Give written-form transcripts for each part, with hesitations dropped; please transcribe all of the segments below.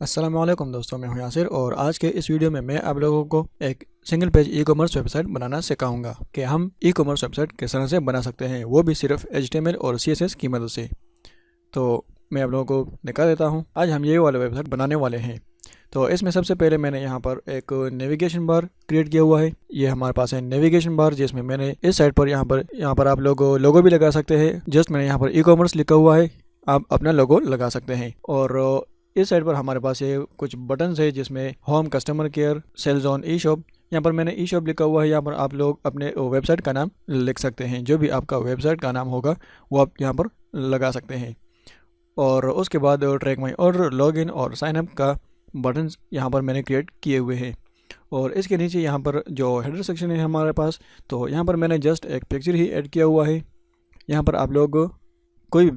अस्सलाम वालेकुम दोस्तों, मैं हूं यासिर और आज के इस वीडियो में मैं आप लोगों को एक single page e commerce website बनाना सिखाऊंगा कि हम ई कॉमर्स वेबसाइट किस तरह से बना सकते हैं, वो भी सिर्फ HTML और CSS की मदद से। तो मैं आप लोगों को दिखा देता हूं। आज हम ये वाला वेबसाइट बनाने वाले हैं। तो इसमें सबसे पहले मैंने यहाँ पर एक नेविगेशन बार क्रिएट किया हुआ है। ये हमारे पास है नेविगेशन बार, जिसमें मैंने इस साइड पर यहाँ पर आप लोग लोगो भी लगा सकते हैं। जस्ट मैंने यहाँ पर ई कॉमर्स लिखा हुआ है, आप अपना लोगो लगा सकते हैं। और इस साइड पर हमारे पास ये कुछ बटन्स है जिसमें home, customer care, sales on, E shop. यहाँ पर मैंने ई शॉप लिखा हुआ है। यहाँ पर आप लोग अपने वेबसाइट का नाम लिख सकते हैं। जो भी आपका वेबसाइट का नाम होगा वो आप यहाँ पर लगा सकते हैं। और उसके बाद ट्रैक माई और लॉगिन और साइन अप का बटन्स यहाँ पर मैंने क्रिएट किए हुए हैं। और इसके नीचे यहाँ पर जो हेडर सेक्शन है हमारे पास, तो यहाँ पर मैंने जस्ट एक पिक्चर ही ऐड किया हुआ है। यहाँ पर आप लोग कोई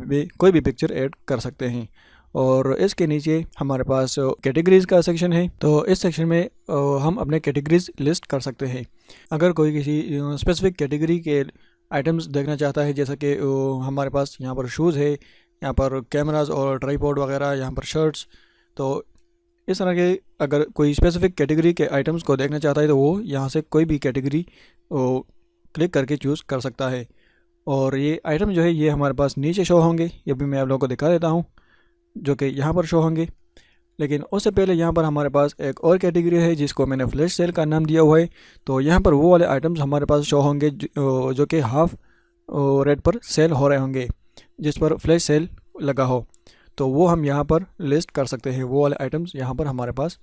भी पिक्चर ऐड कर सकते हैं। और इसके नीचे हमारे पास कैटेगरीज़ का सेक्शन है। तो इस सेक्शन में हम अपने कैटेगरीज लिस्ट कर सकते हैं। अगर कोई किसी स्पेसिफिक कैटेगरी के आइटम्स देखना चाहता है, जैसा कि हमारे पास यहाँ पर शूज़ है, यहाँ पर कैमरास और ट्राईपॉड वगैरह, यहाँ पर शर्ट्स। तो इस तरह के अगर कोई स्पेसिफिक कैटेगरी के आइटम्स को देखना चाहता है तो वो यहाँ से कोई भी कैटेगरी क्लिक करके चूज़ कर सकता है। और ये आइटम जो है ये हमारे पास नीचे शो होंगे। ये भी मैं आप लोगों को दिखा देता हूँ, जो कि यहाँ पर शो होंगे। लेकिन उससे पहले यहाँ पर हमारे पास एक और कैटेगरी है जिसको मैंने फ्लैश सेल का नाम दिया हुआ है। तो यहाँ पर वो वाले आइटम्स हमारे पास शो होंगे जो कि हाफ रेट पर सेल हो रहे होंगे, जिस पर फ्लैश सेल लगा हो। तो वो हम यहाँ पर लिस्ट कर सकते हैं। वो वाले आइटम्स यहाँ पर हमारे पास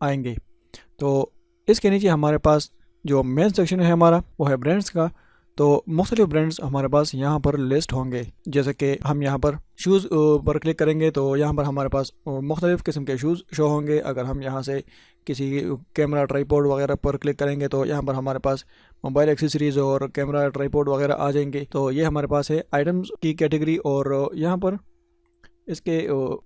आएंगे। तो इसके नीचे हमारे पास जो मेन सेक्शन है हमारा, वो है ब्रांड्स का। तो मुख्तलिफ ब्रांड्स हमारे पास यहाँ पर लिस्ट होंगे। जैसे कि हम यहाँ पर शूज़ पर क्लिक करेंगे तो यहाँ पर हमारे पास मुख्तलिफ किस्म के शूज़ शो होंगे। अगर हम यहाँ से किसी कैमरा, ट्राईपॉड वगैरह पर क्लिक करेंगे तो यहाँ पर हमारे पास मोबाइल एक्सेसरीज़ और कैमरा, ट्राईपॉड वगैरह आ जाएंगे। तो ये हमारे पास है आइटम्स की कैटेगरी। और यहाँ पर इसके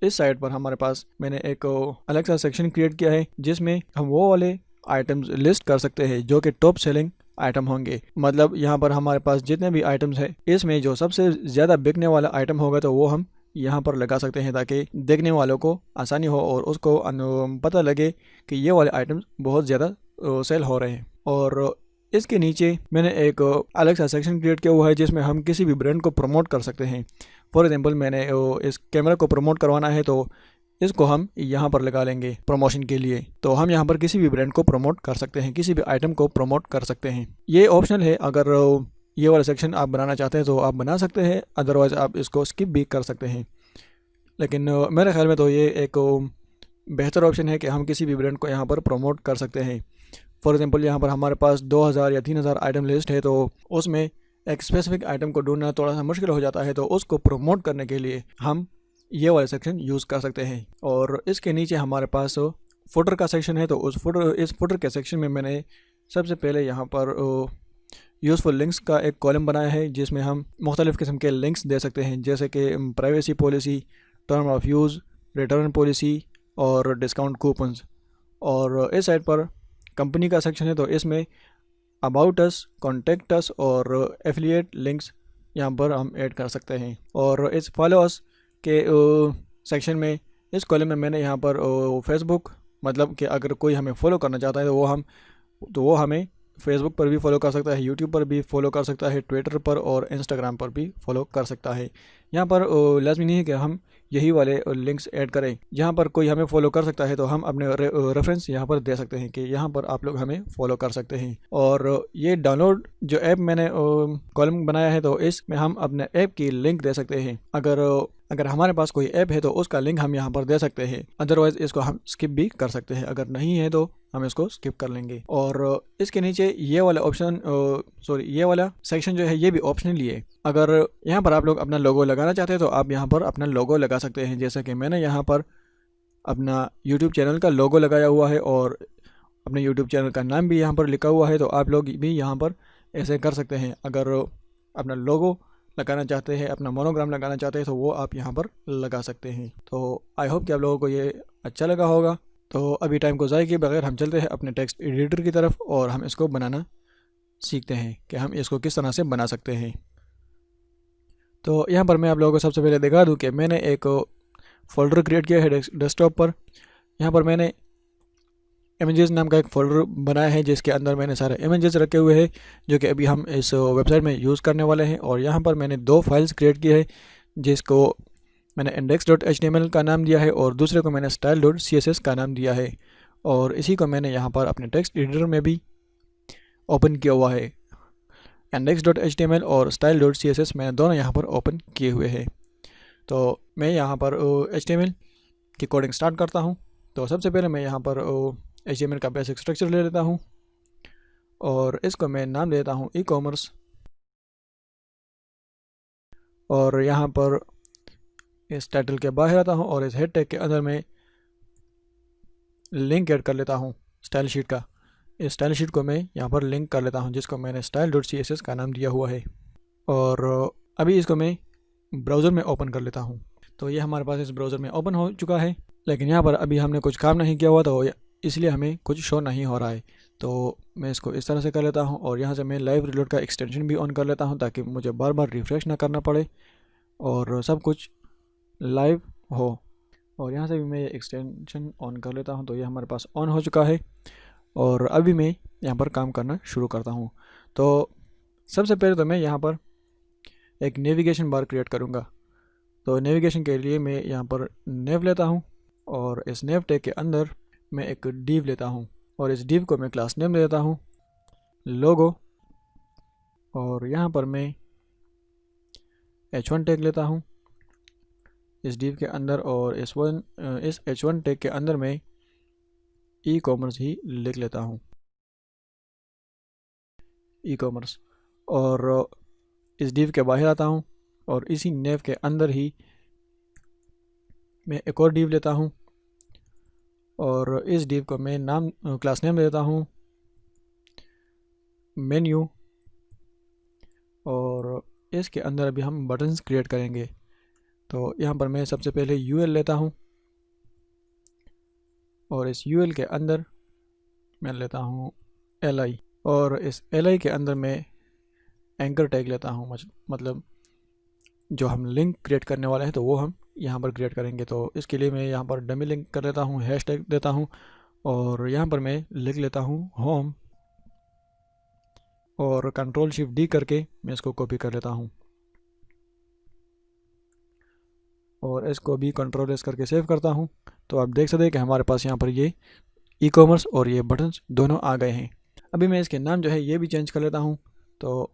इस साइड पर हमारे पास मैंने एक अलग सा सेक्शन क्रिएट किया है जिसमें हम वो वाले आइटम्स लिस्ट कर सकते हैं जो कि टॉप सेलिंग आइटम होंगे। मतलब यहाँ पर हमारे पास जितने भी आइटम्स हैं, इसमें जो सबसे ज़्यादा बिकने वाला आइटम होगा तो वो हम यहाँ पर लगा सकते हैं, ताकि देखने वालों को आसानी हो और उसको पता लगे कि ये वाले आइटम्स बहुत ज़्यादा सेल हो रहे हैं। और इसके नीचे मैंने एक अलग सा सेक्शन क्रिएट किया हुआ है जिसमें हम किसी भी ब्रांड को प्रमोट कर सकते हैं। फॉर एग्जांपल, मैंने इस कैमरा को प्रमोट करवाना है तो इसको हम यहाँ पर लगा लेंगे प्रमोशन के लिए। तो हम यहाँ पर किसी भी ब्रांड को प्रमोट कर सकते हैं, किसी भी आइटम को प्रमोट कर सकते हैं। ये ऑप्शनल है। अगर ये वाला सेक्शन आप बनाना चाहते हैं तो आप बना सकते हैं, अदरवाइज़ आप इसको स्किप भी कर सकते हैं। लेकिन मेरे ख्याल में तो ये एक बेहतर ऑप्शन है कि हम किसी भी ब्रांड को यहाँ पर प्रमोट कर सकते हैं। फॉर एग्जांपल, यहाँ पर हमारे पास 2000 या 3000 आइटम लिस्ट है, तो उसमें एक स्पेसिफिक आइटम को ढूंढना थोड़ा सा मुश्किल हो जाता है। तो उसको प्रमोट करने के लिए हम ये वाला सेक्शन यूज़ कर सकते हैं। और इसके नीचे हमारे पास फुटर का सेक्शन है। तो इस फुटर के सेक्शन में मैंने सबसे पहले यहाँ पर यूज़फुल लिंक्स का एक कॉलम बनाया है जिसमें हम मुख्तलिफ़ किस्म के लिंक्स दे सकते हैं, जैसे कि privacy policy, term of use, return policy और डिस्काउंट कूपन्स। और इस साइड पर कंपनी का सेक्शन है। तो इसमें अबाउट अस, कॉन्टेक्ट अस और एफिलिएट लिंक्स यहाँ पर हम ऐड कर सकते हैं। और इस फॉलो अस के सेक्शन में, इस कॉलम में मैंने यहाँ पर फेसबुक, मतलब कि अगर कोई हमें फॉलो करना चाहता है तो वो हमें फेसबुक पर भी फॉलो कर सकता है, यूट्यूब पर भी फॉलो कर सकता है, ट्विटर पर और इंस्टाग्राम पर भी फॉलो कर सकता है। यहाँ पर लाजमी नहीं है कि हम यही वाले लिंक्स ऐड करें। जहाँ पर कोई हमें फॉलो कर सकता है तो हम अपने रेफरेंस यहाँ पर दे सकते हैं कि यहाँ पर आप लोग हमें फॉलो कर सकते हैं। और ये डाउनलोड जो ऐप मैंने कॉलम बनाया है, तो इसमें हम अपने ऐप की लिंक दे सकते हैं। अगर हमारे पास कोई ऐप है तो उसका लिंक हम यहाँ पर दे सकते हैं, अदरवाइज़ इसको हम स्किप भी कर सकते हैं। अगर नहीं है तो हम इसको स्किप कर लेंगे। और इसके नीचे ये वाला सेक्शन जो है ये भी ऑप्शनली है। अगर यहाँ पर आप लोग अपना लोगो लगाना चाहते हैं तो आप यहाँ पर अपना लोगो लगा सकते हैं। जैसे कि मैंने यहाँ पर अपना यूट्यूब चैनल का लोगो लगाया हुआ है और अपने यूट्यूब चैनल का नाम भी यहाँ पर लिखा हुआ है। तो आप लोग भी यहाँ पर ऐसे कर सकते हैं। अगर अपना लोगो लगाना चाहते हैं, अपना मोनोग्राम लगाना चाहते हैं, तो वो आप यहाँ पर लगा सकते हैं। तो आई होप कि आप लोगों को ये अच्छा लगा होगा। तो अभी टाइम को ज़ाय किए बगैर हम चलते हैं अपने टेक्स्ट एडिटर की तरफ और हम इसको बनाना सीखते हैं कि हम इसको किस तरह से बना सकते हैं। तो यहाँ पर मैं आप लोगों को सबसे पहले दिखा दूँ कि मैंने एक फ़ोल्डर क्रिएट किया है डेस्कटॉप पर। यहाँ पर मैंने इमेजेस नाम का एक फ़ोल्डर बनाया है जिसके अंदर मैंने सारे इमेजेस रखे हुए हैं जो कि अभी हम इस वेबसाइट में यूज़ करने वाले हैं। और यहाँ पर मैंने 2 फाइल्स क्रिएट की है जिसको मैंने index.html का नाम दिया है और दूसरे को मैंने style.css का नाम दिया है। और इसी को मैंने यहाँ पर अपने टेक्स्ट एडिटर में भी ओपन किया हुआ है। index.html और style.css मैंने दोनों यहाँ पर ओपन किए हुए हैं। तो मैं यहाँ पर HTML की कोडिंग स्टार्ट करता हूँ। तो सबसे पहले मैं यहाँ पर HTML का बेसिक स्ट्रक्चर ले लेता हूँ और इसको मैं नाम देता हूँ ई-कॉमर्स। और यहाँ पर इस टाइटल के बाहर आता हूँ और इस हेड टैग के अंदर मैं लिंक ऐड कर लेता हूँ स्टाइल शीट का। इस स्टाइल शीट को मैं यहाँ पर लिंक कर लेता हूँ जिसको मैंने style.css का नाम दिया हुआ है। और अभी इसको मैं ब्राउज़र में ओपन कर लेता हूँ। तो ये हमारे पास इस ब्राउज़र में ओपन हो चुका है, लेकिन यहाँ पर अभी हमने कुछ काम नहीं किया हुआ तो इसलिए हमें कुछ शो नहीं हो रहा है। तो मैं इसको इस तरह से कर लेता हूँ और यहाँ से मैं लाइव रीलोड का एक्सटेंशन भी ऑन कर लेता हूँ ताकि मुझे बार बार रिफ़्रेश ना करना पड़े और सब कुछ लाइव हो। और यहाँ से भी मैं ये एक्सटेंशन ऑन कर लेता हूँ। तो ये हमारे पास ऑन हो चुका है और अभी मैं यहाँ पर काम करना शुरू करता हूँ। तो सबसे पहले तो मैं यहाँ पर एक नेविगेशन बार क्रिएट करूँगा। तो नेविगेशन के लिए मैं यहाँ पर नेव लेता हूँ और इस नेव टैग के अंदर मैं एक डिव लेता हूँ और इस डिव को मैं क्लास नेम देता हूँ लोगो। और यहाँ पर मैं h1 टैग लेता हूँ इस डिव के अंदर और इस h1 टैग के अंदर मैं ई-कॉमर्स ही लिख लेता हूँ ई-कॉमर्स। और इस डिव के बाहर आता हूँ और इसी नेव के अंदर ही मैं एक और डिव लेता हूँ और इस डिव को मैं क्लास नेम देता हूँ मेन्यू। और इसके अंदर अभी हम बटन्स क्रिएट करेंगे। तो यहाँ पर मैं सबसे पहले यूएल लेता हूँ और इस यूएल के अंदर मैं लेता हूँ एलआई और इस एलआई के अंदर मैं एंकर टैग लेता हूँ, मतलब जो हम लिंक क्रिएट करने वाले हैं तो वो हम यहाँ पर क्रिएट करेंगे। तो इसके लिए मैं यहाँ पर डमी लिंक कर लेता हूँ, हैश टैग देता हूँ और यहाँ पर मैं लिख लेता हूँ होम और Ctrl+Shift+D करके मैं इसको कॉपी कर लेता हूँ और इसको भी Ctrl+S करके सेव करता हूँ। तो आप देख सकते हैं कि हमारे पास यहाँ पर ये ई-कॉमर्स और ये बटन्स दोनों आ गए हैं। अभी मैं इसके नाम जो है ये भी चेंज कर लेता हूँ। तो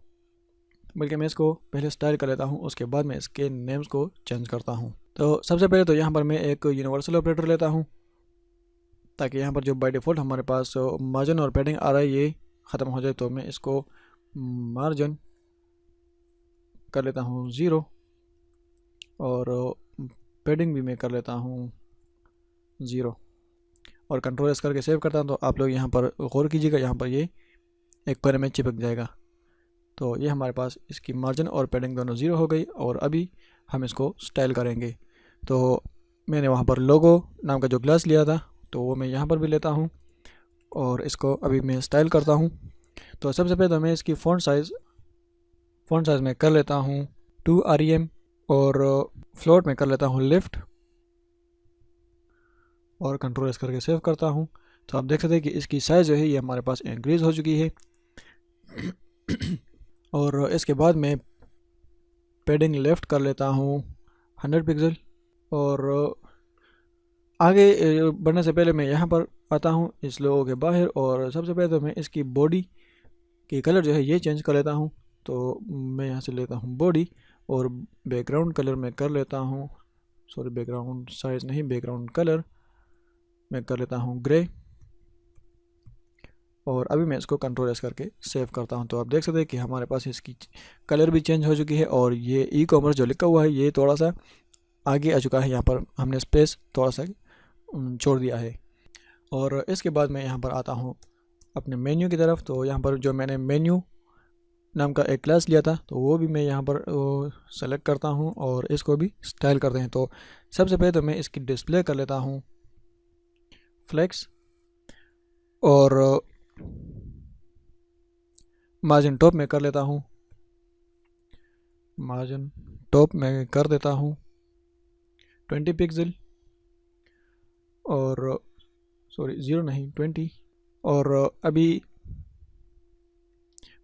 बल्कि मैं इसको पहले स्टाइल कर लेता हूँ, उसके बाद मैं इसके नेम्स को चेंज करता हूँ। तो सबसे पहले तो यहाँ पर मैं एक यूनिवर्सल ऑपरेटर लेता हूँ ताकि यहाँ पर जो बाय डिफ़ॉल्ट हमारे पास मार्जिन और पैडिंग आ रहा है ये ख़त्म हो जाए। तो मैं इसको मार्जिन कर लेता हूँ 0 और पैडिंग भी मैं कर लेता हूँ 0 और Ctrl+S करके सेव करता हूँ। तो आप लोग यहाँ पर गौर कीजिएगा, यहाँ पर ये एक कोने में चिपक जाएगा। तो ये हमारे पास इसकी मार्जिन और पैडिंग दोनों 0 हो गई और अभी हम इसको स्टाइल करेंगे। तो मैंने वहाँ पर लोगो नाम का जो क्लास लिया था तो वो मैं यहाँ पर भी लेता हूँ और इसको अभी मैं स्टाइल करता हूँ। तो सबसे पहले तो मैं इसकी फ़ॉन्ट साइज़ में कर लेता हूँ 2 rem और फ्लोट में कर लेता हूँ लेफ़्ट और Ctrl+S करके सेव करता हूँ। तो आप देख सकते हैं कि इसकी साइज़ जो है ये हमारे पास इंक्रीज़ हो चुकी है। और इसके बाद मैं पैडिंग लेफ़्ट कर लेता हूँ 100 पिक्सल और आगे बढ़ने से पहले मैं यहाँ पर आता हूँ इस लोगों के बाहर और सबसे पहले तो मैं इसकी बॉडी की कलर जो है ये चेंज कर लेता हूँ। तो मैं यहाँ से लेता हूँ बॉडी और बैकग्राउंड कलर में कर लेता हूँ, सॉरी बैकग्राउंड साइज़ नहीं, बैकग्राउंड कलर मैं कर लेता हूँ ग्रे और अभी मैं इसको Ctrl+S करके सेव करता हूँ। तो आप देख सकते हैं कि हमारे पास इसकी कलर भी चेंज हो चुकी है और ये ई-कॉमर्स जो लिखा हुआ है ये थोड़ा सा आगे आ चुका है, यहाँ पर हमने स्पेस थोड़ा सा छोड़ दिया है। और इसके बाद मैं यहाँ पर आता हूँ अपने मेन्यू की तरफ। तो यहाँ पर जो मैंने मेन्यू नाम का एक क्लास लिया था तो वो भी मैं यहाँ पर सेलेक्ट करता हूँ और इसको भी स्टाइल करते हैं। तो सबसे पहले तो मैं इसकी डिस्प्ले कर लेता हूँ फ्लेक्स और मार्जिन टॉप में कर लेता हूँ, मार्जिन टॉप में कर देता हूँ 20 पिक्सल और सॉरी 0 नहीं 20। और अभी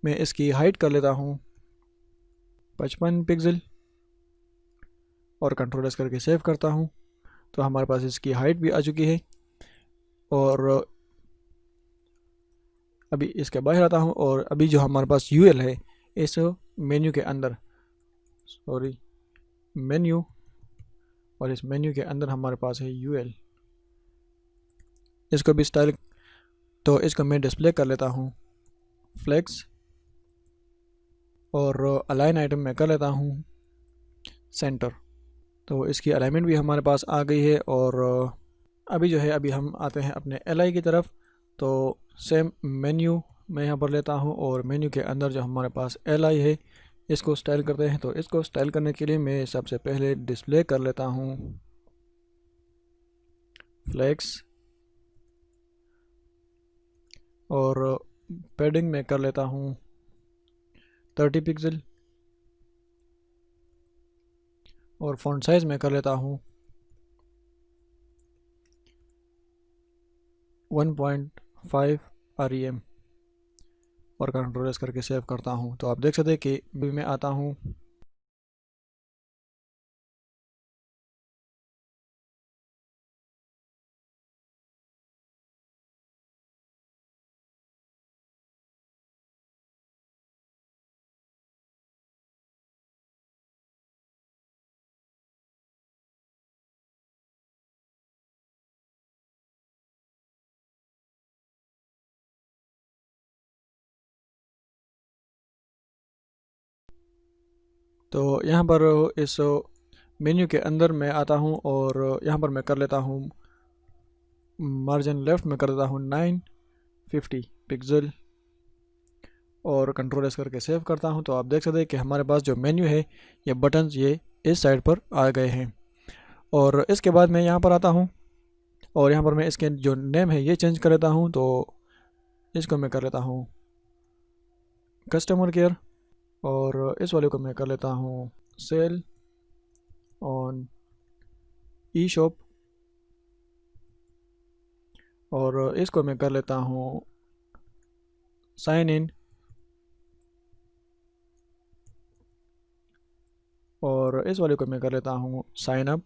मैं इसकी हाइट कर लेता हूँ 55 पिक्सल और कंट्रोल एस करके सेव करता हूँ। तो हमारे पास इसकी हाइट भी आ चुकी है। और अभी इसके बाहर आता हूँ और अभी जो हमारे पास यूएल है इस मेन्यू के अंदर, सॉरी मेन्यू, और इस मेन्यू के अंदर हमारे पास है यूएल, इसको भी स्टाइल, तो इसको मैं डिस्प्ले कर लेता हूँ फ्लेक्स और अलाइन आइटम में कर लेता हूँ सेंटर। तो इसकी अलाइनमेंट भी हमारे पास आ गई है। और अभी जो है अभी हम आते हैं अपने एल की तरफ। तो सेम मेन्यू मैं यहाँ पर लेता हूँ और मेन्यू के अंदर जो हमारे पास एल है इसको स्टाइल करते हैं। तो इसको स्टाइल करने के लिए मैं सबसे पहले डिस्प्ले कर लेता हूँ फ्लेक्स और पैडिंग में कर लेता हूँ 30 पिक्सल और फॉन्ट साइज में कर लेता हूँ 1.5 REM और कंट्रोल एस करके सेव करता हूँ। तो आप देख सकते हैं कि मैं आता हूँ तो यहाँ पर इस मेन्यू के अंदर मैं आता हूँ और यहाँ पर मैं कर लेता हूँ मार्जिन लेफ्ट में कर देता हूँ 950 पिक्सल और कंट्रोल एस करके सेव करता हूँ। तो आप देख सकते हैं कि हमारे पास जो मेन्यू है ये बटन्स ये इस साइड पर आ गए हैं। और इसके बाद मैं यहाँ पर आता हूँ और यहाँ पर मैं इसके जो नेम है ये चेंज कर लेता हूँ। तो इसको मैं कर लेता हूँ कस्टमर केयर और इस वाले को मैं कर लेता हूँ सेल ऑन ई शॉप और इसको मैं कर लेता हूँ साइन इन और इस वाले को मैं कर लेता हूँ साइन अप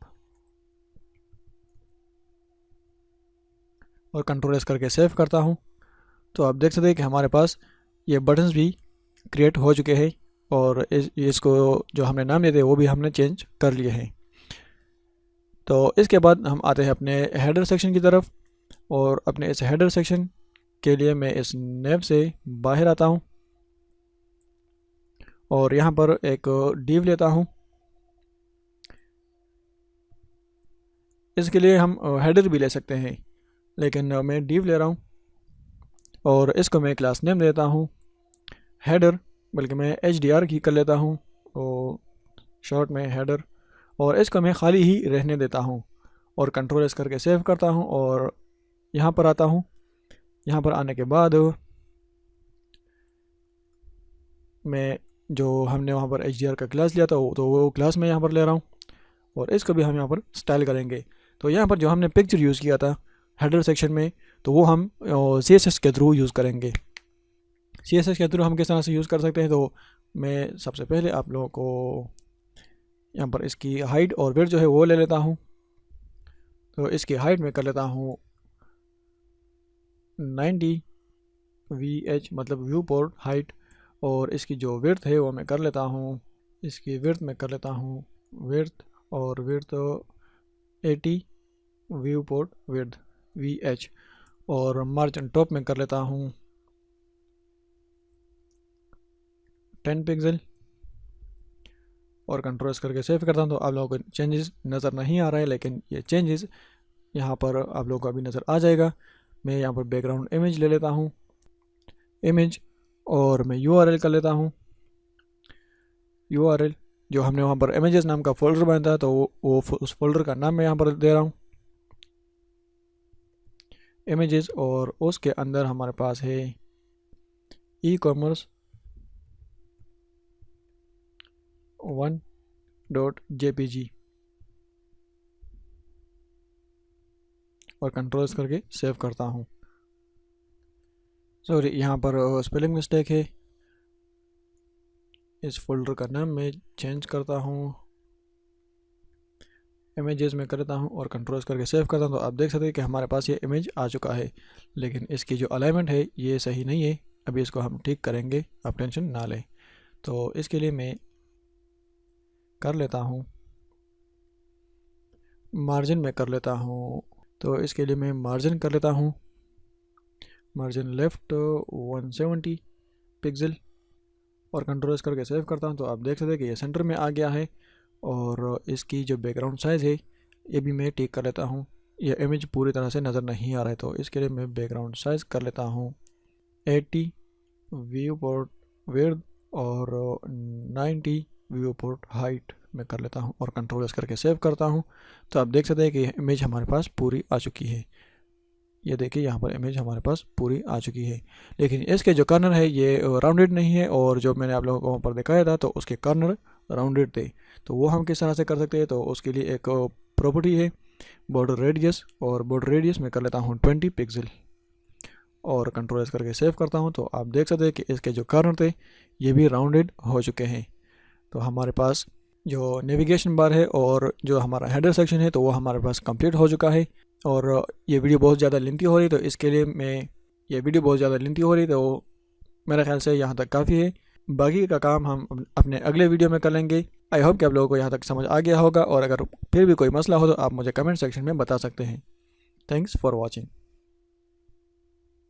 और कंट्रोल एस करके सेव करता हूँ। तो आप देख सकते हैं कि हमारे पास ये बटन्स भी क्रिएट हो चुके हैं और इसको जो हमने नाम दिए थे वो भी हमने चेंज कर लिए हैं। तो इसके बाद हम आते हैं अपने हेडर सेक्शन की तरफ और अपने इस हेडर सेक्शन के लिए मैं इस नेव से बाहर आता हूँ और यहाँ पर एक डिव लेता हूँ। इसके लिए हम हेडर भी ले सकते हैं लेकिन मैं डिव ले रहा हूँ और इसको मैं क्लास नेम देता हूँ हेडर, बल्कि मैं HDR की कर लेता हूँ और शॉर्ट में हेडर, और इसको मैं खाली ही रहने देता हूँ और कंट्रोल एस करके सेव करता हूँ। और यहाँ पर आता हूँ, यहाँ पर आने के बाद मैं जो हमने वहाँ पर HDR का क्लास लिया था तो वो क्लास मैं यहाँ पर ले रहा हूँ और इसको भी हम यहाँ पर स्टाइल करेंगे। तो यहाँ पर जो हमने पिक्चर यूज़ किया था हेडर सेक्शन में तो वो हम CSS के थ्रू यूज़ करेंगे। CSS के थ्रू हम किस तरह से यूज़ कर सकते हैं, तो मैं सबसे पहले आप लोगों को यहाँ पर इसकी हाइट और विड्थ जो है वो ले लेता हूँ। तो इसकी हाइट में कर लेता हूँ 90 VH मतलब व्यू पोर्ट हाइट, और इसकी जो विड्थ है वो मैं कर लेता हूँ, इसकी विड्थ में कर लेता हूँ विड्थ और width 80 view port width VH, और मार्जिन टॉप में कर लेता हूँ 10 पिक्सल और कंट्रोल करके सेव करता हूँ। तो आप लोगों को चेंजेस नज़र नहीं आ रहा है लेकिन ये चेंजेस यहाँ पर आप लोगों को अभी नज़र आ जाएगा। मैं यहाँ पर बैकग्राउंड इमेज ले लेता हूँ इमेज और मैं URL कर लेता हूँ URL, जो हमने वहाँ पर इमेजेस नाम का फोल्डर बनाया था तो वो उस फोल्डर का नाम मैं यहाँ पर दे रहा हूँ इमेजेस, और उसके अंदर हमारे पास है e-commerce 1.jpg और कंट्रोल करके सेव करता हूँ। सॉरी, यहाँ पर स्पेलिंग मिस्टेक है। इस फोल्डर का नाम मैं चेंज करता हूँ, इमेजेस में करता हूँ और कंट्रोल करके सेव करता हूँ। तो आप देख सकते हैं कि हमारे पास ये इमेज आ चुका है, लेकिन इसकी जो अलाइनमेंट है ये सही नहीं है। अभी इसको हम ठीक करेंगे, आप टेंशन ना लें। तो इसके लिए मैं कर लेता हूँ, मार्जिन में कर लेता हूँ। तो इसके लिए मैं मार्जिन कर लेता हूँ, मार्जिन लेफ्ट 170 पिक्सल और कंट्रोल करके सेव करता हूँ। तो आप देख सकते हैं कि ये सेंटर में आ गया है। और इसकी जो बैकग्राउंड साइज़ है ये भी मैं ठीक कर लेता हूँ। यह इमेज पूरी तरह से नज़र नहीं आ रहा है, तो इसके लिए मैं बैकग्राउंड साइज़ कर लेता हूँ 80 व्यू पोर्ट विड्थ और 90 व्यू पोर्ट हाइट में कर लेता हूँ और कंट्रोल करके सेव करता हूँ। तो आप देख सकते हैं कि इमेज हमारे पास पूरी आ चुकी है। ये देखिए यहाँ पर इमेज हमारे पास पूरी आ चुकी है, लेकिन इसके जो कॉर्नर है ये राउंडेड नहीं है, और जो मैंने आप लोगों को वहाँ पर दिखाया था तो उसके कॉर्नर राउंडेड थे। तो वो हम किस तरह से कर सकते हैं, तो उसके लिए एक प्रॉपर्टी है बॉर्डर रेडियस, और बॉर्डर रेडियस में कर लेता हूँ 20 पिक्सल और कंट्रोल करके सेव करता हूँ। तो आप देख सकते हैं कि इसके जो कॉर्नर थे ये भी राउंडेड हो चुके हैं। तो हमारे पास जो नेविगेशन बार है और जो हमारा हेडर सेक्शन है तो वो हमारे पास कंप्लीट हो चुका है। और ये वीडियो बहुत ज़्यादा लेंथी हो रही, तो इसके लिए ये वीडियो बहुत ज़्यादा लेंथी हो रही, तो मेरे ख्याल से यहाँ तक काफ़ी है। बाकी का काम हम अपने अगले वीडियो में कर लेंगे। आई होप कि आप लोगों को यहाँ तक समझ आ गया होगा, और अगर फिर भी कोई मसला हो तो आप मुझे कमेंट सेक्शन में बता सकते हैं। Thanks for watching.